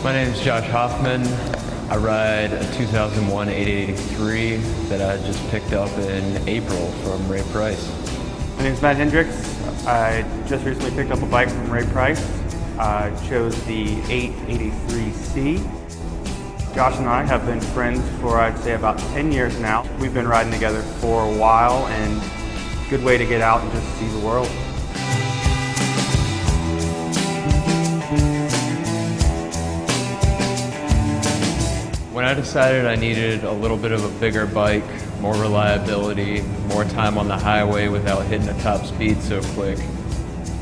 My name is Josh Hoffman. I ride a 2001 883 that I just picked up in April from Ray Price. My name is Matt Hendricks. I just recently picked up a bike from Ray Price. I chose the 883C. Josh and I have been friends for, I'd say, about 10 years now. We've been riding together for a while, and good way to get out and just see the world. When I decided I needed a little bit of a bigger bike, more reliability, more time on the highway without hitting the top speed so quick,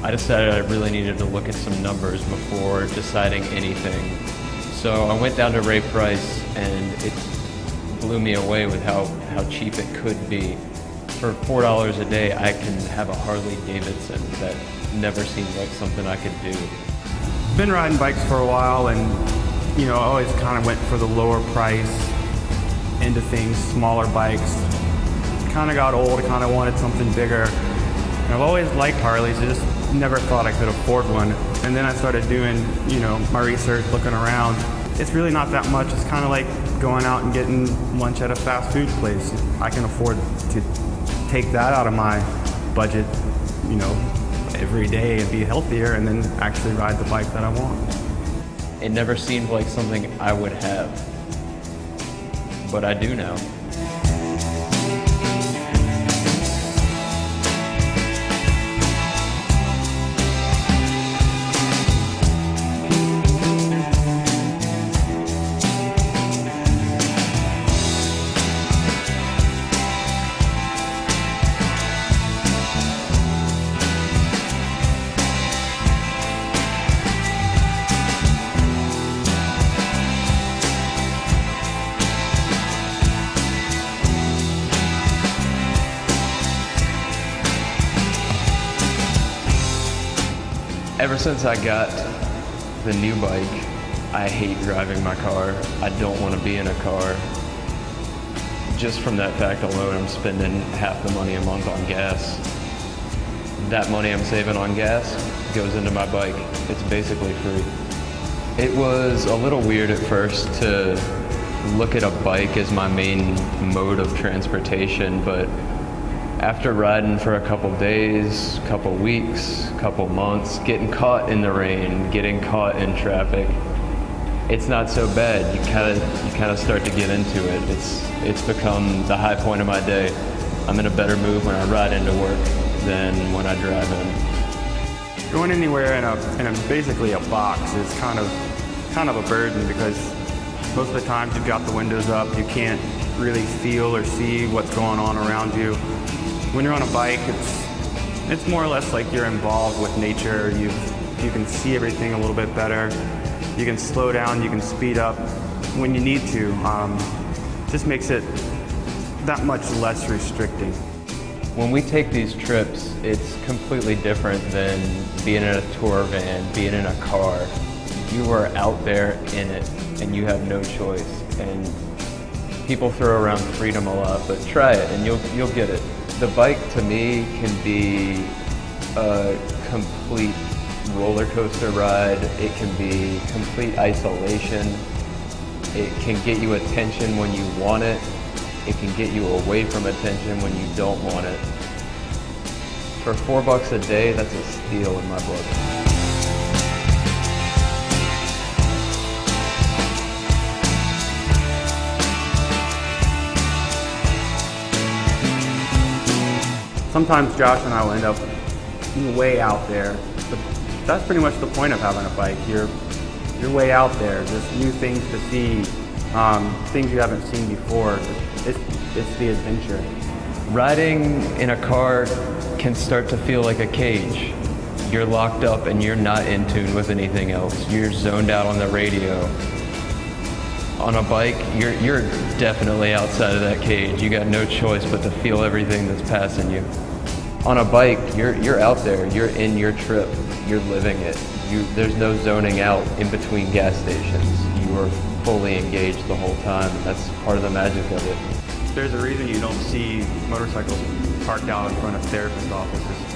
I decided I really needed to look at some numbers before deciding anything. So I went down to Ray Price, and it blew me away with how cheap it could be. For $4 a day, I can have a Harley Davidson. That never seemed like something I could do. Been riding bikes for a while, and I always kind of went for the lower price, into things, smaller bikes. Kind of got old, kind of wanted something bigger. And I've always liked Harleys, I just never thought I could afford one. And then I started doing, my research, looking around. It's really not that much. It's kind of like going out and getting lunch at a fast food place. I can afford to take that out of my budget, every day and be healthier, and then actually ride the bike that I want. It never seemed like something I would have, but I do now. Ever since I got the new bike, I hate driving my car. I don't want to be in a car. Just from that fact alone, I'm spending half the money a month on gas. That money I'm saving on gas goes into my bike. It's basically free. It was a little weird at first to look at a bike as my main mode of transportation, but after riding for a couple days, couple weeks, couple months, getting caught in the rain, getting caught in traffic, it's not so bad. You kind of start to get into it. It's become the high point of my day. I'm in a better mood when I ride into work than when I drive in. Going anywhere in a basically a box is kind of a burden, because most of the times you've got the windows up, you can't really feel or see what's going on around you. When you're on a bike, it's more or less like you're involved with nature. You can see everything a little bit better. You can slow down, you can speed up when you need to. Just makes it that much less restricting. When we take these trips, it's completely different than being in a tour van, being in a car. You are out there in it, and you have no choice. And people throw around freedom a lot, but try it and you'll get it. The bike, to me, can be a complete roller coaster ride. It can be complete isolation. It can get you attention when you want it. It can get you away from attention when you don't want it. For $4 a day, that's a steal in my book. Sometimes Josh and I will end up way out there, but that's pretty much the point of having a bike. You're way out there. There's new things to see, things you haven't seen before. It's the adventure. Riding in a car can start to feel like a cage. You're locked up and you're not in tune with anything else. You're zoned out on the radio. On a bike, you're definitely outside of that cage. You got no choice but to feel everything that's passing you. On a bike, you're out there. You're in your trip. You're living it. There's no zoning out in between gas stations. You are fully engaged the whole time, and that's part of the magic of it. There's a reason you don't see motorcycles parked out in front of therapist offices.